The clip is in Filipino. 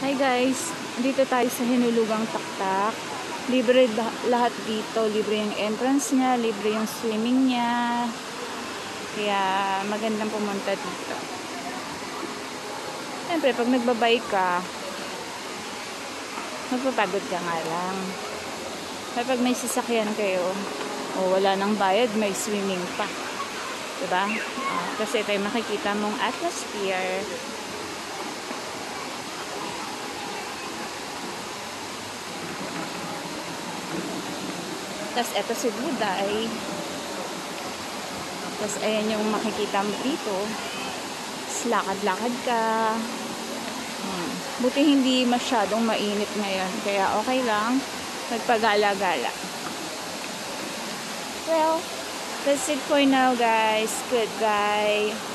Hi guys, dito tayo sa Hinulugang Taktak. Libre lahat dito. Libre yung entrance niya, libre yung swimming niya. Kaya magandang pumunta dito. Siyempre, pag nagbabike ka, magpapagod ka nga lang. Kapag may sasakyan kayo, wala nang bayad, may swimming pa. Diba? Kasi ito yung makikita mong atmosphere. Tapos eto si Buday. Tapos ayan yung makikita mo dito. Lakad-lakad ka. Buti hindi masyadong mainit ngayon. Kaya okay lang. Magpagala-gala. Well, that's it for now guys. Goodbye.